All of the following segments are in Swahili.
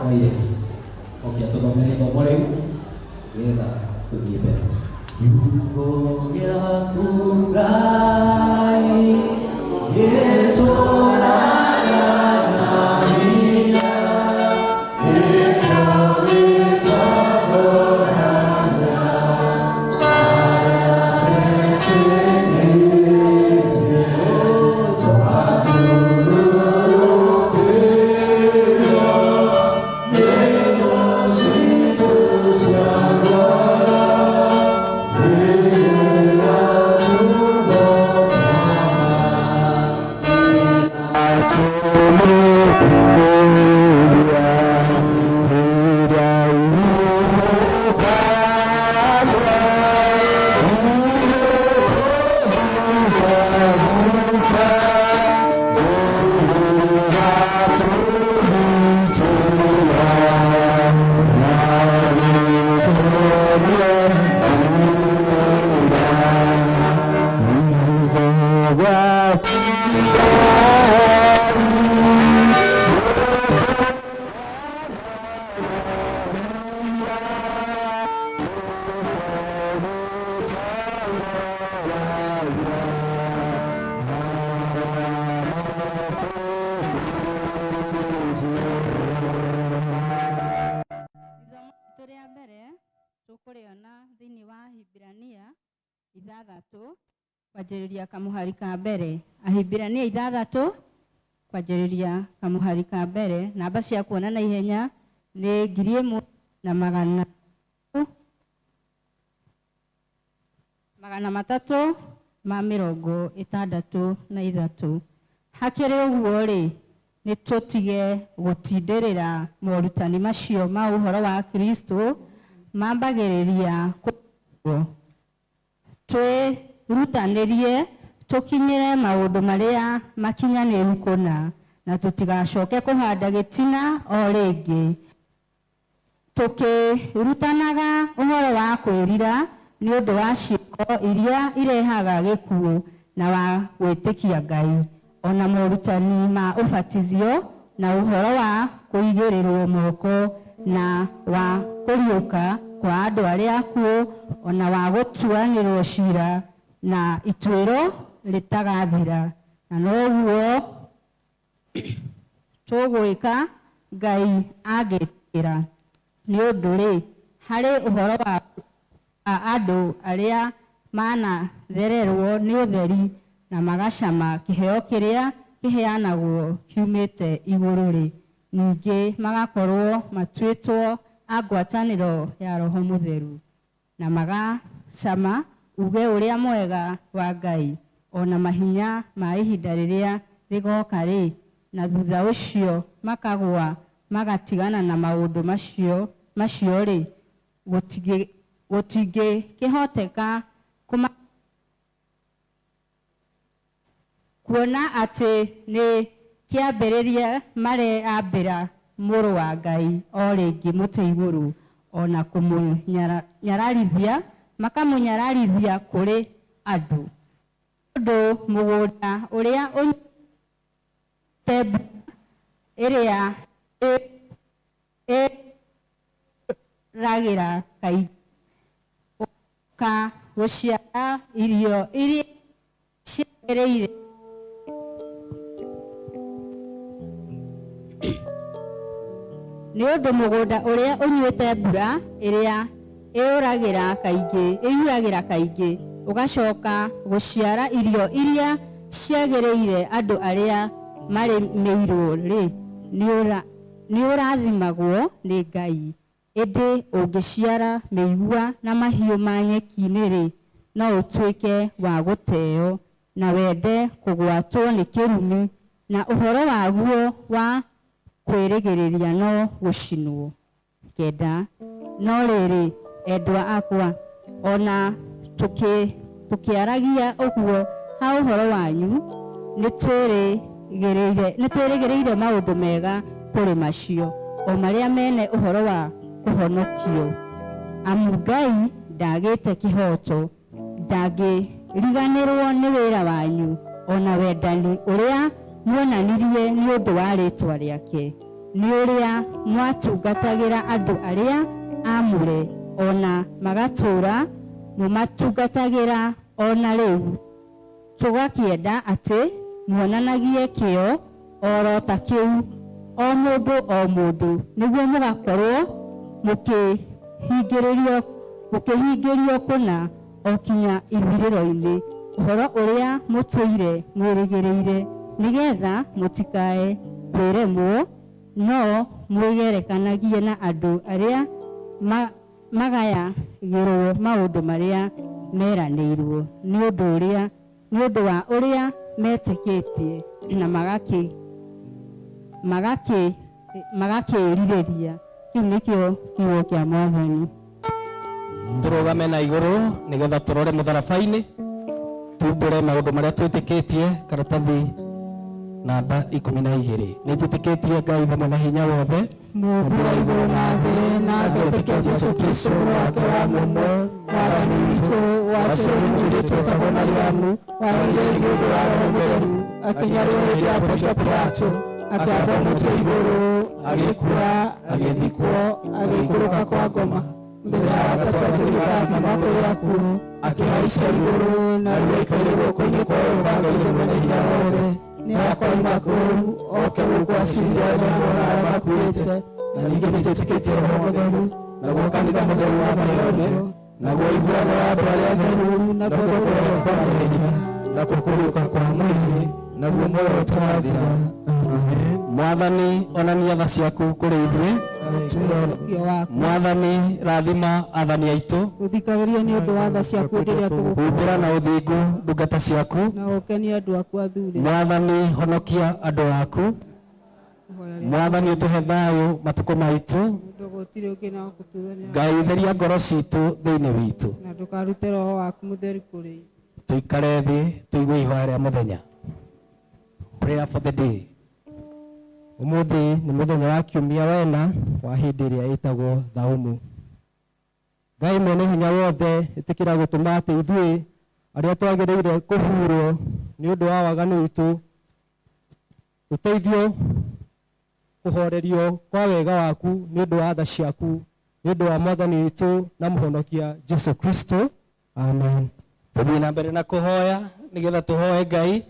oire okia tuthomere ithomo riu getha tuthie mbere. Kiugo giaku Ngai gitũũraga na hinya, gĩkĩo gĩtongoragia arĩa metĩkĩtie, twathiũrũrũkĩirio nĩ ngo citũ cia guoya, kwanjĩrĩria kamũhari ka mbere. Ahibirania 6 kwanjĩrĩria kamũhari ka mbere. Namba cia kuona na ihenya nĩ 1,363. Hakĩrĩ ũguo rĩ, nĩ tũtige gũtindĩrĩra morutani macio ma ũhoro wa Kristo mambagĩrĩria twĩrutanĩrie tũkinyĩre maũndũ marĩa makinyanĩru kũna, na tũtigacoke kũhanda gĩtina o rĩngĩ, tũkĩrutanaga ũhoro wa kwĩrira nĩ ũndũ wa ciĩko iria irehaga gĩkuũ na wa gwĩtĩkia Ngai, ona morutani ma ũbatithio na ũhoro wa kũigĩrĩrwo moko na wa kũriũka kwa andũ arĩa akuũ, ona wa gũtuanĩrwo cira na ituĩro rĩtagathira. Na noguo tũgwĩka Ngai angĩtĩkĩra, nĩ ũndũ rĩ, harĩ ũhoro wa andũ arĩa manathererwo nĩ ũtheri na magacama kĩheo kĩrĩa kĩheanagwo kiumĩte igũrũ rĩ, ningĩ magakorwo matuĩtwo a ngwatanĩro ya Roho Mũtheru, na magacama uge ũrĩa mwega wa Ngai, ona mahinya ma ihinda rĩrĩa rĩgoka rĩ, na thutha ũcio makagwa magatigana na maũndũ macio rĩ, gũtingĩkĩhoteka kuona atĩ nĩ kĩambĩrĩria mareambĩra Mũrũ wa Ngai o rĩngĩ mũtĩ igũrũ, ona kũmũnyararithia makamũnyararithia kũrĩ andũ. Ũndũ mũgũnda ũrĩa ũnyitĩte ĩrĩa ĩragĩra kaingĩ ũka gũciara irio iria ciagĩrĩire nĩ ũndũ mũgũnda ũrĩa ũnyuĩte mbura ĩrĩa ĩyuragĩra kaingĩ ũgacoka gũciara irio iria ciagĩrĩire andũ arĩa marĩmĩirwo rĩ, nĩ ũrathimagwo nĩ Ngai. Ĩndĩ ũngĩciara mĩigua na mahiũ ma nyeki-inĩ rĩ, no ũtuĩke wa gũteo na wende kũgwatwo nĩ kĩrumi, na ũhoro waguo wa kwĩrĩgĩrĩria no gũcinwo. 9. No rĩrĩ, endwa akwa, ona tũkĩaragia ũguo ha ũhoro wanyu, nĩ twĩrĩgĩrĩire maũndũ mega kũrĩ macio, o marĩa mene ũhoro wa kũhonokio. Amu Ngai ndagĩte kĩhoto, ndangĩriganĩrwo nĩ wĩra wanyu, ona wendani ũrĩa muonanirie nĩ ũndũ wa rĩtwa rĩake. nĩ ũrĩa mwatungatagĩra andũ arĩa amũre ona magatũũra mũmatungatagĩra ona rĩu. Tũgakĩenda atĩ muonanagie kĩo oro ta kĩu o mũndũ nĩguo mũgakorwo mũkĩhingĩrio kũna o kinya ithirĩro-inĩ ũhoro ũrĩa mũtũire mwĩrĩgĩrĩire, nĩgetha mũtikae kwĩremwo no mwĩgerekanagie na andũ arĩa magayagĩrwo maũndũ marĩa meranĩirwo nĩ ũndũ wa ũrĩa metĩkĩtie na magakĩĩrirĩria. Kĩu nĩkĩo kiugo kĩa Mwathani. Tũrũgame na igũrũ nĩgetha tũrore mũtharaba-inĩ tumbũre maũndũ marĩa twĩtĩkĩtie. Karatathi namba 12. Nĩtwĩtĩkĩtie Ngai hamwe na hinya wothe Mũmbi wa igũrũ na thĩ, na ngetĩkia Jesũ Kristo wake wa mũmwe Mwathani witũ wacũrĩ mũirĩtu wetagwo Mariamu wathire igũrũ wa Roho Mũtheru akĩnyarwo hĩndĩ ya Pontio Pilato akĩambwo mũtĩ igũrũ agĩkua agĩthikwo agĩikũrũka kwa ngoma mũthenya wa gatatũ akĩriũka kuuma kũrĩ akuũ akĩhaica igũrũ na rĩu aikaire guoko-inĩ kwa ũrĩo wa Ngai mwene hinya wothe. Nĩakoima kũu oke gũkũ acirire arĩa arĩa makuĩte, na ningĩ nĩtwĩtĩkĩtie Roho Mũtheru naguo kanitha mũtheru wa maherio naguo iguano wa andũ arĩa atheru na kũhonokio kwa mehia na kũriũka kwa mwĩrĩ naguo muoyo ũtarathira. Mwathani onania tha ciaku kũrĩ ithuĩ. Mwathani rathima athani aitũ. Ũthikagĩrie nĩ ũndũ wa tha ciaku rĩrĩa humbĩra na ũthingu ndungata ciaku na ũkenie andũ aku athuure. Mwathani honokia andũ aku. Mwathani ũtũhe thayũ matukũ maitũ. Ngai theria ngoro citũ thĩinĩ witũ na ndũkarute Roho waku Mũtheru kũrĩ. Tũikare thĩ tũigue ihoya rĩa mũthenya. Prayer for the day. Ũmũthĩ nĩ mũthenya wa kiumia wena wa hĩndĩ ĩrĩa ĩtagwo thaumu. Ngai mwene hinya wothe ĩtĩkĩra gũtũma atĩ ithuĩ arĩa twagĩrĩire kũhurwo nĩ ũndũ wa waganu witũ tũteithio kũhorerio kwa wega waku nĩ ũndũ wa tha ciaku nĩ ũndũ wa Mwathani witũ na mũhonokia Jesũ Kristo. Amen. Tũthiĩ na mbere na kũhoya nĩgetha tũhoe Ngai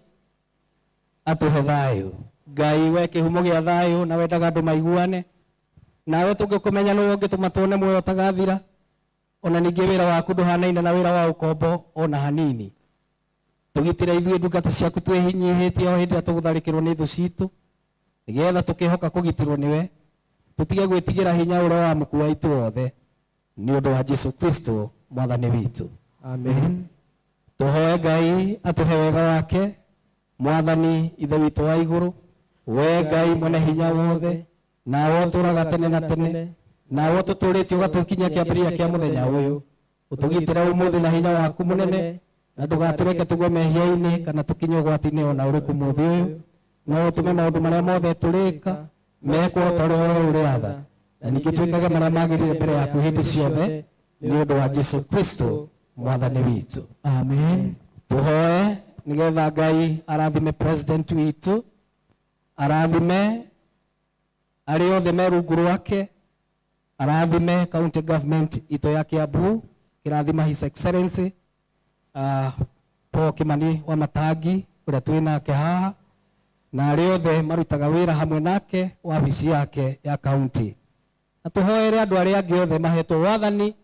atũhe thayũ. Ngai we kĩhumo gĩa thayũ na wendaga andũ maiguane, nawe tũngĩkũmenya nĩwe ũngĩtũma tuone muoyo ũtagathira, ona ningĩ wĩra waku ndũhanaine na wĩra wa ũkombo ona hanini. Tũgitĩre ithuĩ ndungata ciaku twĩhinyihĩtie o hĩndĩ ĩrĩa tũgũtharĩkĩrwo nĩ thũ citũ, nĩgetha tũkĩhoka kũgitĩrwo nĩwe tũtige gwĩtigĩra hinya ũrĩa wa mũkua itũ wothe nĩ ũndũ wa Jesũ Kristo Mwathani witũ. Amen. Tũhoe Ngai atũhe wega wake. Mwathani ithe witũ wa igũrũ, we Ngai mwene hinya wothe, nawe ũtũũraga tene na tene, nawe ũtũtũrĩtie ũgatũkinyia kĩambĩrĩria kĩa mũthenya ũyũ. Ũtũgitĩre ũmũthĩ na hinya waku mũnene, na ndũgatũreke tũgwe mehia-inĩ kana tũkinye ũgwati-inĩ ona ũrĩkũ mũthĩ ũyũ. No ũtũme maũndũ marĩa mothe tũrĩka mekwo ta ũrĩa ũrĩatha, na ningĩ twĩkage marĩa magĩrĩire mbere yaku hĩndĩ ciothe nĩ ũndũ wa Jesũ Kristo Mwathani witũ. Amen. Tũhoe nĩgetha Ngai arathime president witũ, arathime arĩa othe me rungu rwake, arathime county government itũ ya Kiambu, kĩrathima His Excellency Paul Kimani Wamatangi ũrĩa twĩ nake haha, na arĩa othe marutaga wĩra hamwe nake wabici yake ya county. Na tũhoere andũ arĩa angĩ othe mahetwo wathani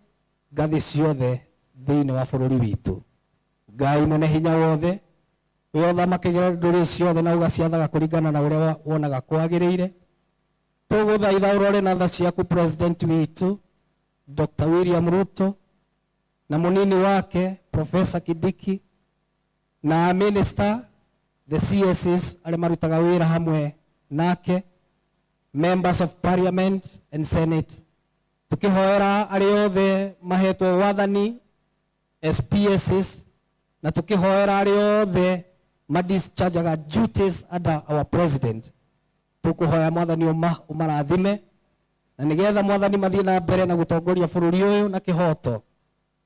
ngathĩ ciothe thĩinĩ wa bũrũri witũ. Ngai mwene hinya wothe, we ũthamakagĩra ndũrĩrĩ ciothe na ũgaciathaga kũringana na ũrĩa wonaga kwagĩrĩire. Tũgũthaitha ũrore na tha ciaku president witũ Dr. William Ruto na mũnini wake Professor Kindiki na minister, the CSs arĩa marutaga wĩra hamwe nake, members of parliament and senate. Tũkĩhoera arĩa othe mahetwo wathani SPSs, na tũkĩhoera arĩa othe madischargeaga duties under our president. Tũkũhoya Mwathani ũmarathime, na nĩgetha Mwathani mathiĩ na mbere na gũtongoria bũrũri ũyũ na kĩhoto,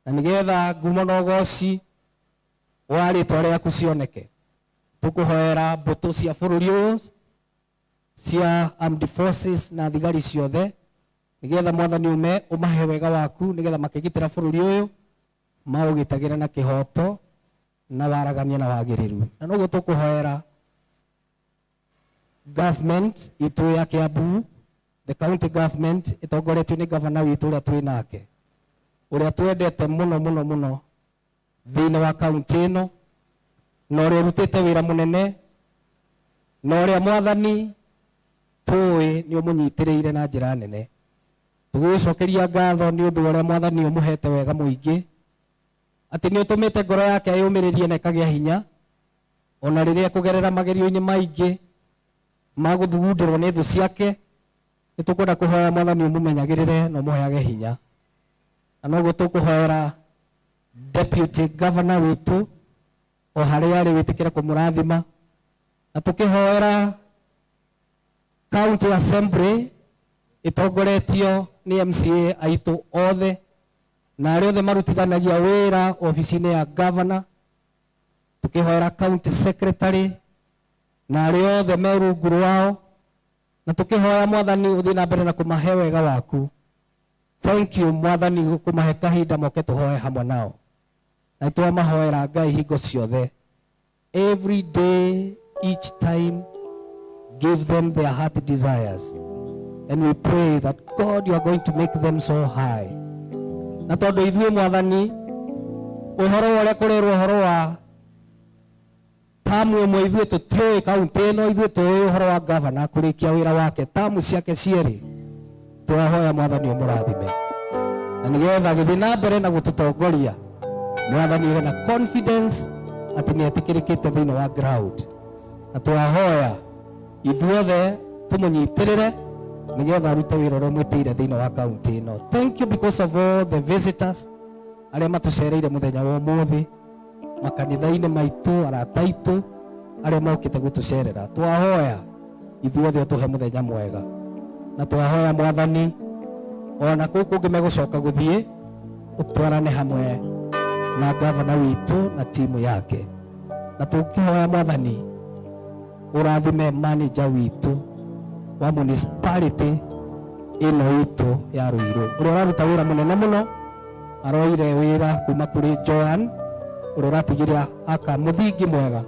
na nĩgetha ngumo na ũgooci wa rĩĩtwa rĩaku cioneke. Tũkũhoera mbũtũ cia bũrũri ũyũ cia armed forces na thigari ciothe nigetha mwathani umahe wega waku nigetha makigitira bururi uyu maugitagira na kihoto na waragania na wagiriru na no gutukuhoera government itu ya Kiambu, the county government itongoretio ni governor witu uria twi nake uria twendete muno thiini wa county ino na uria rutite wira munene na uria mwathani tui ni umunyitiriire na njira nene. Tugicokeria ngatho ni undu uria mwathani umuhete wega muingi ati ni utumite ngoro yake ayumiririe na ikagia hinya ona riria kugerera magerio-ini maingi maguthugundirwo ni thu ciake. Nitukwenda kuhoya mwathani umumenyagirire na umuheage hinya na noguo tukuhoera deputy governor witu o haria ari witikire kumurathima na tukihoera county assembly itongoretio ni MCA aitu othe na aria othe marutithanagia wira ofici-ini ya governor. Tukihoera county secretary na aria othe me rungu rwao na tukihoya mwathani uthii na mbere na kumahe wega waku. Thank you mwathani kumahe kahinda moke tuhoe hamwe nao na twamahoera Ngai hingo ciothe, every day, each time, give them their heart desires and we pray that God you are going to make them so high. Na tondu ithuĩ mwathani uhoro uria kurirwo uhoro wa tamu imwe ithuĩ tutiũĩ kaunti ĩno, ithuĩ tũĩ uhoro wa governor kurikia wira wake tamu ciake cierĩ. Twahoya mwathani umurathime na nigetha gĩthiĩ na mbere na gututongoria mwathani wĩna confidence ati ni etikirikite thiini wa ground na twahoya ithuothe tumunyitirire nigetha arute wira uria mwitire thiini wa kaunti ino. Thank you because of all the visitors aria matucereire muthenya wa umuthi makanitha-ini maitu arata aitu aria mokite gutucerera. Twahoya ithuothe utuhe muthenya mwega na twahoya mwathani ona kuu kungi megucoka guthii utwarane hamwe na governor witu na timu yake na tukihoya mwathani urathime manager witu wa municipality ino itu ya Ruiru uria uraruta wira munene muno, aroire wira kuma kuri Joan uria uratigiria aka muthingi mwega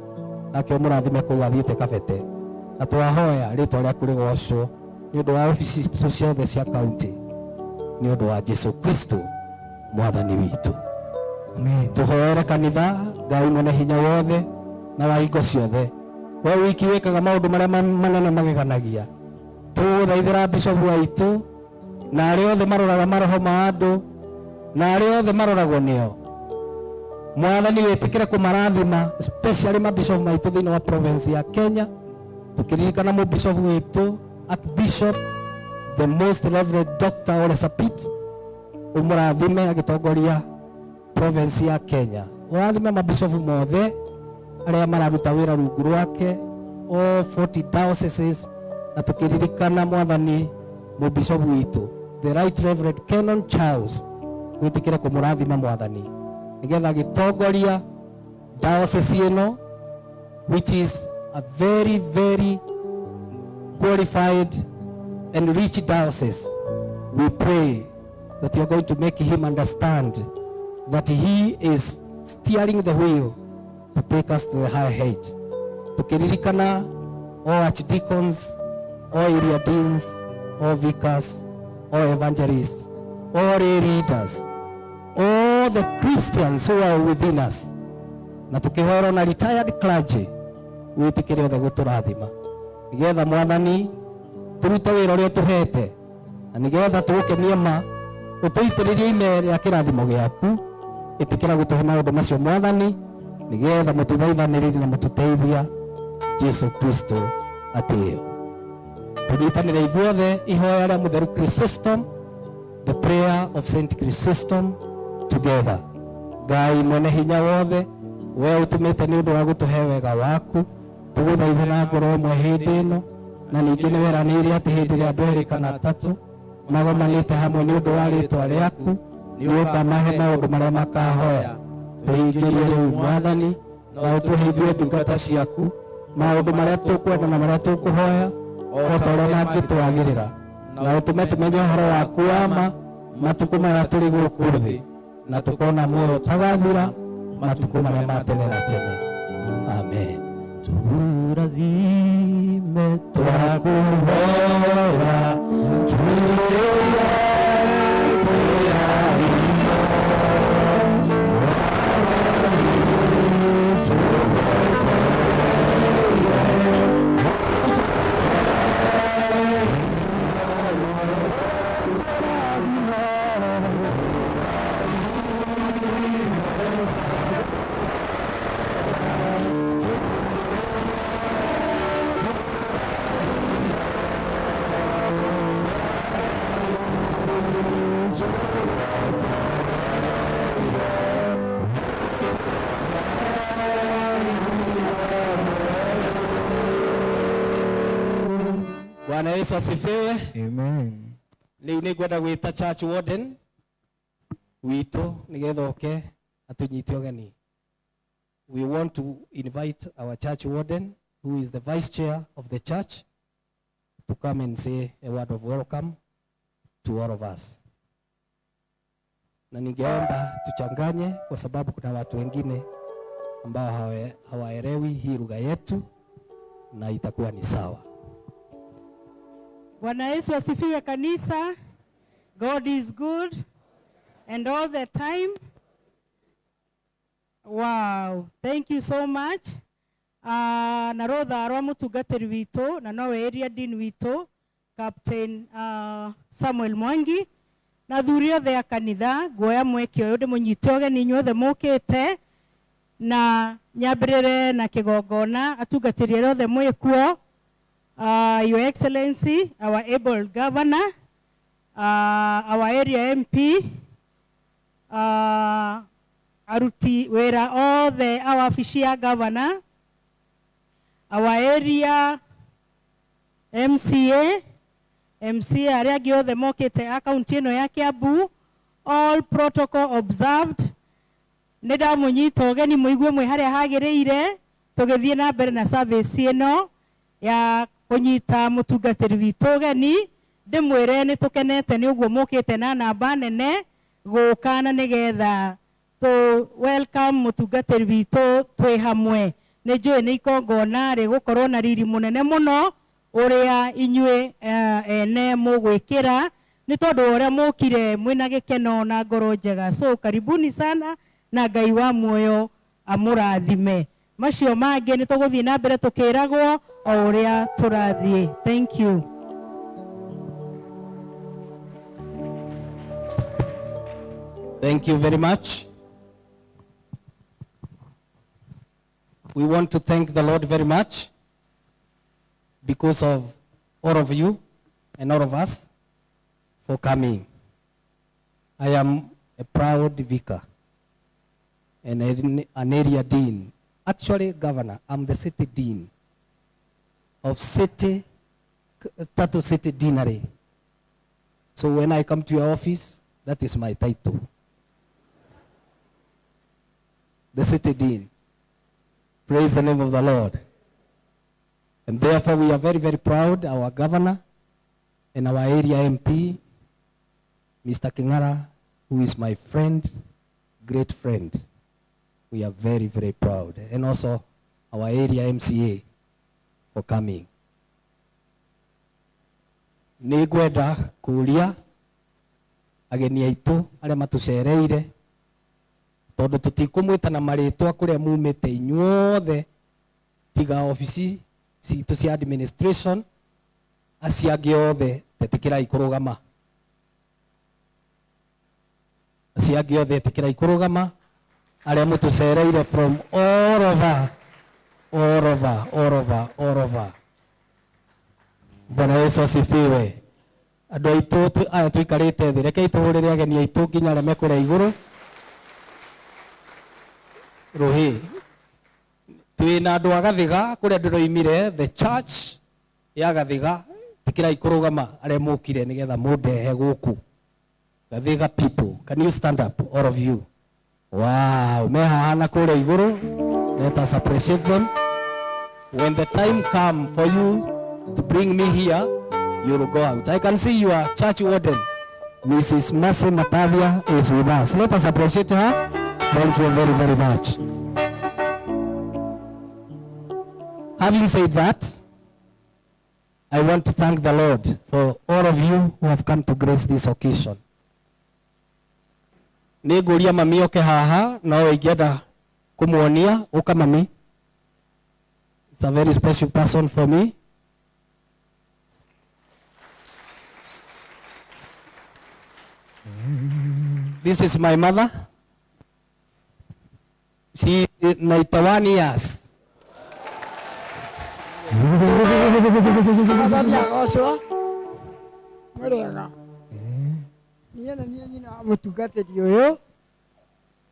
nake umurathime kuu athiite kabete na twahoya ritwa riaku rigocwo ni undu wa ofici ciothe cia county ni undu wa Jesu Kristo mwathani witu. Amen. Tuhoere kanitha Ngai mwene hinya wothe na wa hingo ciothe we wiki wikaga maundu maria manene mageganagia. Tuthaithira bishop waitu na aria othe maroraga maroho ma andu na aria othe maroragwo nio mwathani witikire kumarathima, especially mabishop maitu thiini wa province ya Kenya. Tukiririkana mu bishop witu Archbishop the most reverend Dr. Ole Sapit umurathime agitongoria province ya Kenya. Urathime mabishop mothe aria mararuta wira rungu rwake all 40 dioceses na tukiririkana mwathani mu bishop witu the right reverend Canon Charles witikire kumurathima mwathani nigetha gitongoria diocese ino which is a very very qualified and rich diocese. We pray that you are going to make him understand that he is steering the wheel to take us to the higher heights. Tukiririkana all archdeacons, all area deans, all vicars, all evangelists, all lay leaders, all the Christians who are within us. Na tukihoera na retired clergy witikire othe guturathima nigetha mwathani turute wira uria tuhete na nigetha tukenie ma utuitiririe ime ria kirathimo giaku itikira gutuhe maundu macio mwathani nigetha mututhaithanirire na mututeithia Jesu Kristo atio. Tunyitanire ithuothe ihoya ria mutheru Chrysostom, the prayer of Saint Chrysostom together. Ngai mwene hinya wothe we utumite ni undu wa gutuhe wega waku tuguthaithira ngoro imwe hindi ino na ningi ni weranire ati hindi ria andu eri kana atatu magomanite hamwe ni undu wa ritwa riaku ni ukamahe maundu maria makahoya tuhingirie riu mwathani na utuhe ithuĩ ndungata ciaku maundu maria tukwenda na maria tukuhoya o ta ũrĩa mangĩtwagĩrĩra, na ũtũme tumenye ũhoro waku wa ma matukũ maya tũrĩ gũkũ thĩ, na tũkona muoyo ũtagathira matukũ marĩa ma tene na tene. Amen. Turathime twakuhoya Bwana Yesu asifiwe. Amen. Leo ni gwenda gwita church warden witũ nigetha oke atunyite ũgeni. We want to invite our church warden, who is the vice chair of the church, to come and say a word of welcome to all of us. Na ningeomba tuchanganye kwa sababu kuna watu wengine ambao hawaelewi hii lugha yetu na itakuwa ni sawa. Bwana Yesu asifiwe kanisa. God is good and all the time. Wow, thank you so much. Na rotha rwa mutungatiri witũ na nowe area dean witũ Captain Samuel Mwangi na thuri othe a kanitha, nguoya mweke ũyũ ndĩmũnyite ũgeni inyuothe mũkĩte na nyambĩrĩre na kĩgongona atungatĩri arĩa othe mwĩkuo. Your Excellency, our able governor, our area MP, aruti wera all the our official governor, our area MCA arĩa angĩ othe mokĩte akaunti ĩno ya Kiambu, all protocol observed. Nĩ ndamũnyita ũgeni mũigue mwĩ harĩa hagĩrĩire tũgĩthiĩ na mbere na service ĩno ya kunyita mutungatiri witũ ũgeni. Ndĩmwĩre nĩ tũkenete nĩ ũguo mũkĩte na namba nene gũka na nĩgetha to welcome mutungatiri witũ twĩ hamwe. Nĩ njũĩ nĩ ikongona rĩgũkorwo na riri mũnene mũno ũrĩa inyuĩ ene mũgwĩkĩra nĩ tondũ ũrĩa mũkire mwĩna gĩkeno na ngoro njega. So karibuni sana na Ngai wa muoyo amũrathime. Macio mangĩ nĩ tũgũthiĩ na mbere tũkĩragwo o ũrĩa tũrathiĩ. Thank you. Thank you very much. We want to thank the Lord very much because of all of you and all of us for coming. I am a proud vicar and an area dean. Actually, governor, I'm the city dean of Tatu City Deanery. So when I come to your office, that is my title. The city dean. Praise the name of the Lord. And therefore we are very, very proud, our governor and our area MP, Mr. Kingara, who is my friend, great friend. We are very, very proud. And also our area MCA for coming. Nĩngwenda kũria ageni aitũ arĩa matũcereire tondũ tũtikũmwĩta na marĩtwa kũrĩa mumĩte inyuothe tiga ofici citũ cia administration, acio angĩ othe tetĩkĩrai kũrũgama. Acio angĩ othe tetĩkĩrai kũrũgama arĩa mũtũcereire from all over. Bwana Yesu asifiwe. Andũ aitũ aya tũikarĩte thĩ, rekei tũhũrĩre ageni aitũ nginya arĩa me kũrĩa igũrũ. Rũhĩ twĩna andũ a Gathiga kũrĩa ndĩroimire, the church ya Gathiga, tĩkĩrai kũrũgama arĩa mũkire nĩgetha mũndehe gũkũ. Gathiga people, can you stand up, all of you? Wow, me hahana kũrĩa igũrũ. Let us appreciate them. When the time come for you to bring me here, you will go out. I can see your church warden, Mrs. Mercy Matavia, is with us. Let us appreciate her. Thank you very, very much. Having said that, I want to thank the Lord for all of you who have come to grace this occasion. Nĩngũria mami oke haha, no ingĩenda kũmuonia ũka mami. It's a very special person for me. This is my mother. She is 91 years. Mwathani agocwo mũrĩega niĩ na niĩ nyina wa mũtungatĩri ũyũ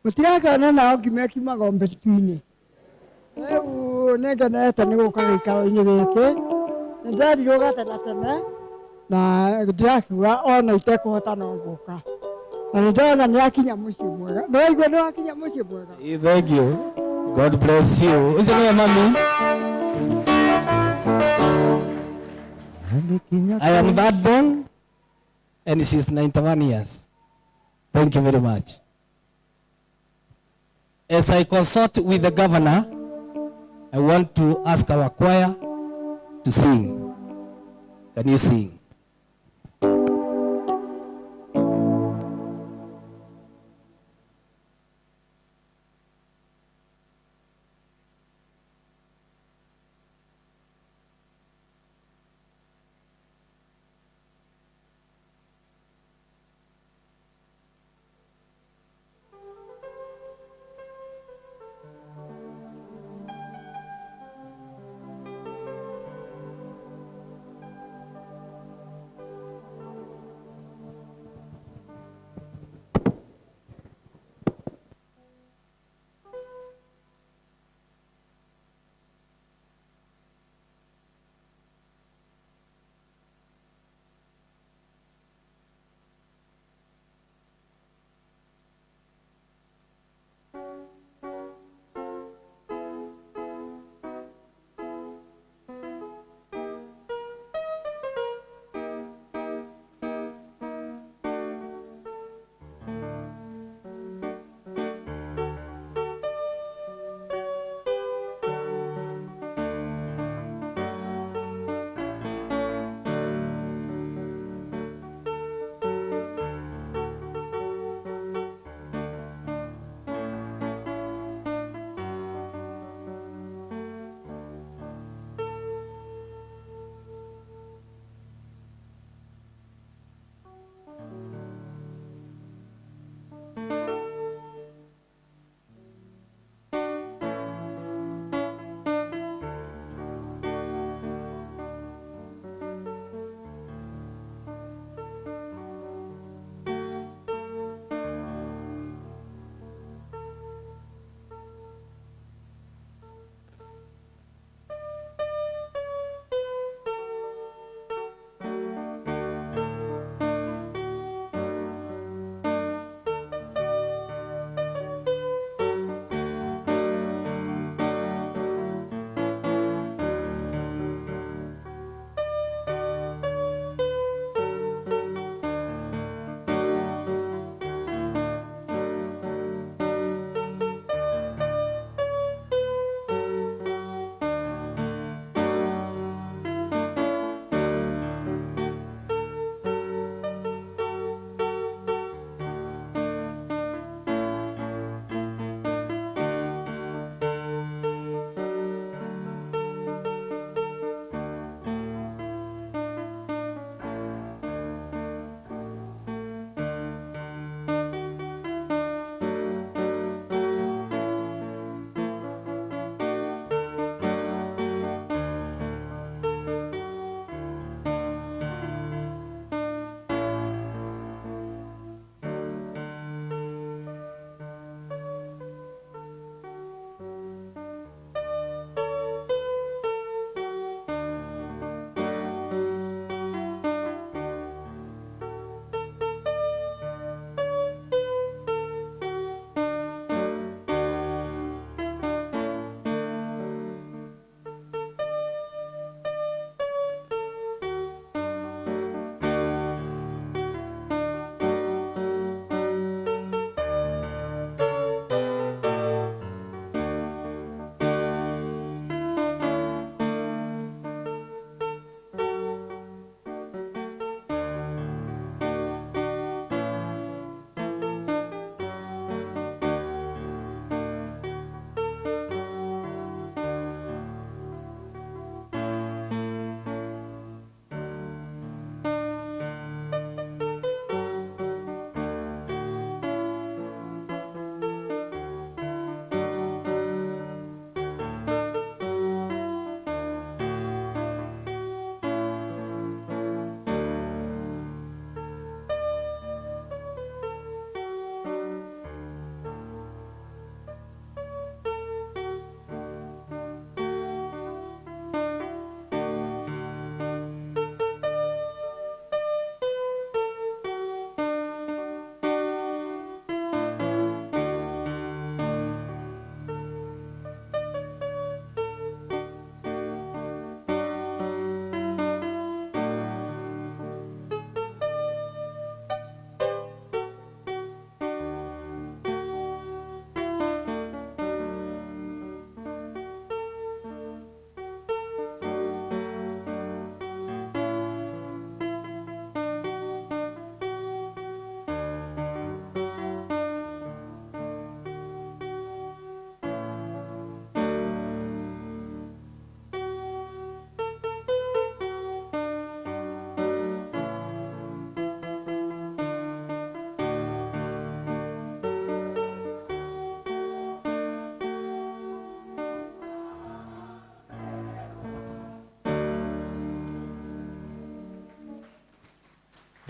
mũtirakĩona nao ngimekimaga mbetu-inĩ rĩu nĩngenete nĩ gũka gĩikaro-inĩ gĩkĩ nĩnderirwo gatene tene na ndĩrakiuga ona itekũhota no ngũka na nĩndĩrona nĩakinya mũciĩ mwega nĩwaigua nĩwakinya mũciĩ mwega. Thank you. God bless you. Is it mami? I am that born, and she's 91 years. Thank you very much. As I consult with the governor, I want to ask our choir to sing. Can you sing?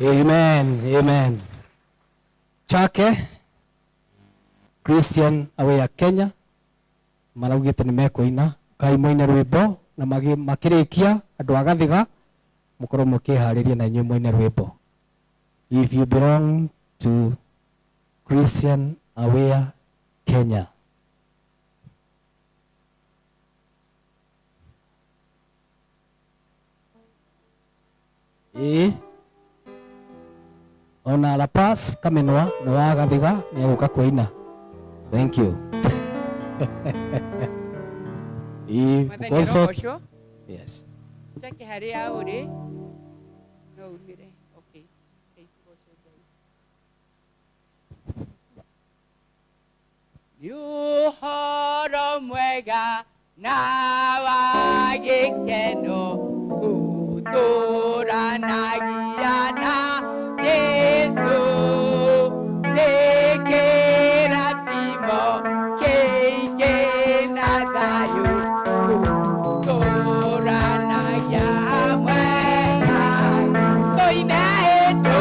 Amen. Amen. Chake Christian Awea Kenya maraugite nimekuina kai moine rwimbo na makirikia andu agathiga mukorwo mukihariria na nyumo moine rwimbo. If you belong to Christian Awea Kenya, ona La Paz Kamenwa na wagathiga ni aguka kuina. Thank you. Yes. Chake haria uri no urire. Okay. Yuhoro mwega na wagikeno uturanagia na Yesu tekera timo keike na dayu uturanagia mwega toina eto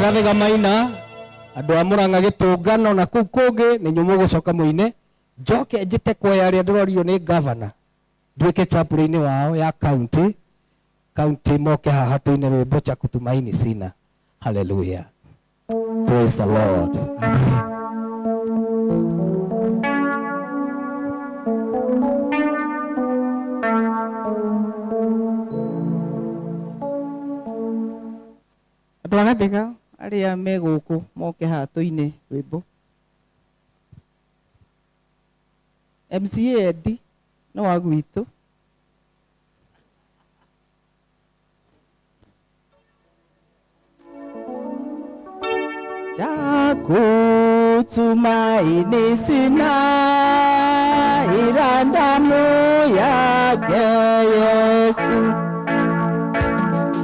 Gathiga maina andu a Murang'a gitungano na kuu kungi ni nyumu gucoka muine njoke njite kuoya aria ndirorio ni governor nduike chapel-ini wao ya county moke haha tuine rwimbo cha kutumaini sina. Hallelujah. Praise the Lord. Andu a Gathiga aria me guku moke haha tuine rwimbo. MCA Eddie no wa gwitu. Cha kutumaini sina ila damu yake Yesu.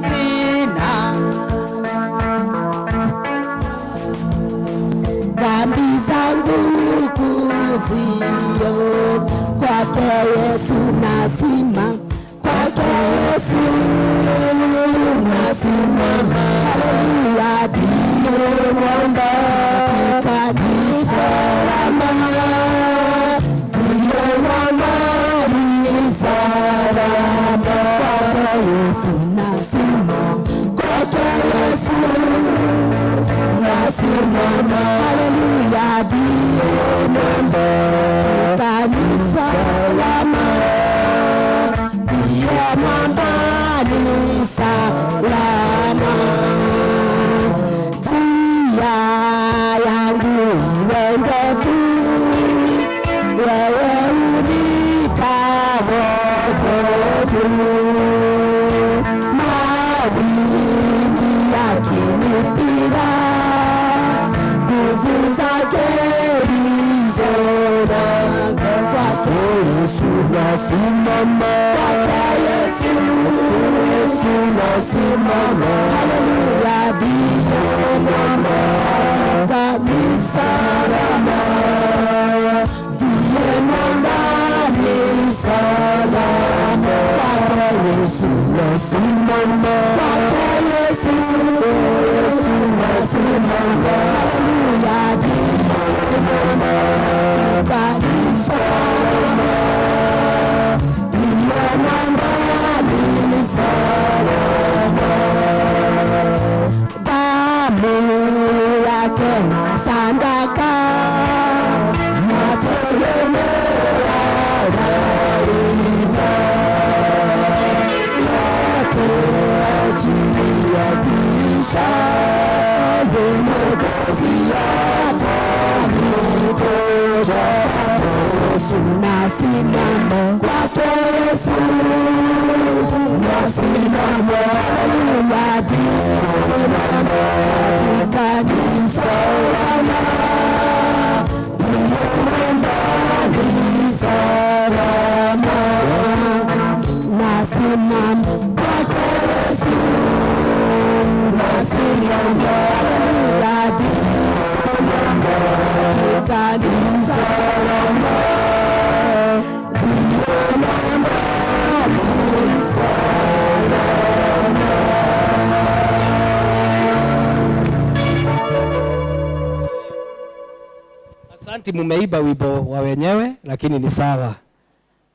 Sina dhambi zangu kuziosha, kwake Yesu nasimama, kwake Yesu nasimama. Haleluya, ndiye mwamba kanisa lama, ndiye mwamba ni salama. Kwake Yesu nasimama, kwake Yesu nasimama. Haleluya, ndiye mwamba kanisa lama, ndiye mwamba ni salama. Njia yangu ndefu, wewe unipa wokovu. Mawimbi yakinipiga, nguvu zake ndizo nanga. Kwake Yesu nasimama, kwake Yesu nasimama. Haleluya, ndiye mwamba kanisa lama, ndiye mwamba ni salama. Kwake Yesu nasimama, kwake Yesu nasimama. Haleluya, ndiye mwamba kanisa lama, ndiye mwamba ni salama. Damu yake na sadaka natolemea daima, yote chini ya dirisha, Mwokozi atanitosha. Yesu nasimama, kwake Yesu nasimama. Haleluya, ndiye mwamba kanisa lama, ndiye mwamba ni salama. Nasimama, kwake Yesu nasimama. Haleluya, ndiye mwamba kanisa lama, ndiye mwamba ni salama. Asante, mumeiba wimbo wa wenyewe lakini ni sawa.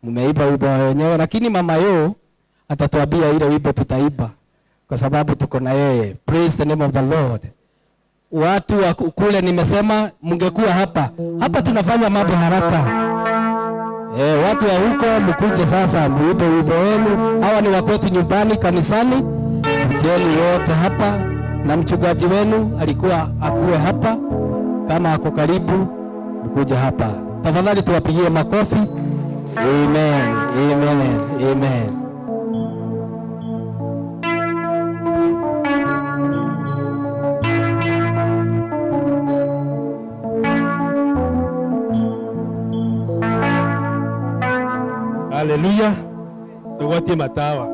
Mumeiba wimbo wa wenyewe lakini mama yo atatuambia ile wimbo tutaiba kwa sababu tuko na yeye. Praise the name of the Lord. Watu wa kule nimesema mungekuwa hapa. Hapa tunafanya mambo haraka. Watu wa huko mkuje sasa muibe wimbo wenu. Hawa ni wakwetu nyumbani kanisani. Mjeni wote hapa na mchungaji wenu alikuwa akuwe hapa. Kama ako karibu mkuje hapa. Tafadhali tuwapigie makofi. Amen. Amen. Amen. Haleluya. Tuwatie matawa.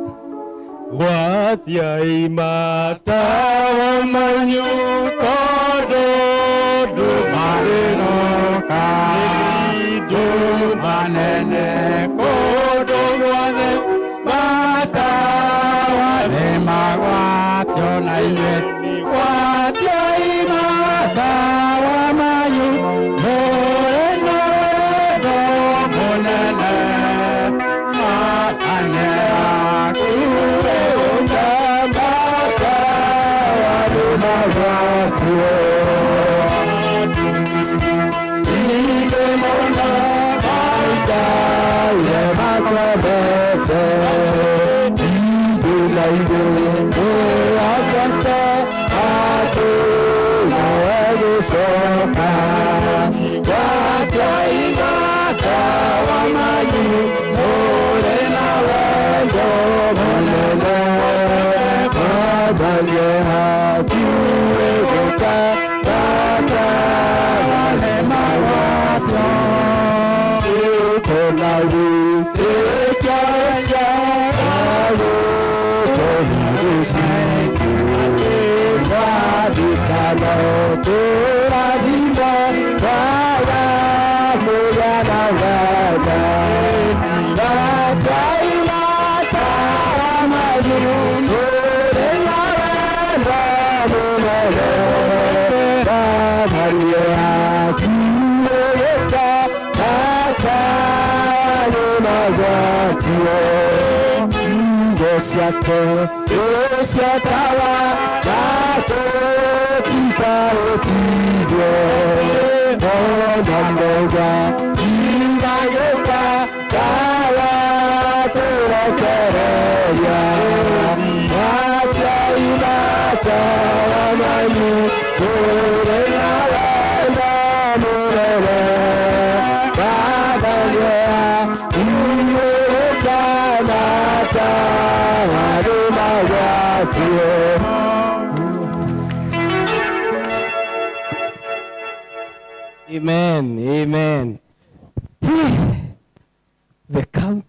Watia matawa manyu kodo do marino do manene kodo wane matawa le magwatio na iye watia matawa manyu moreno do monene Hallelujah. Amen. Amen. The county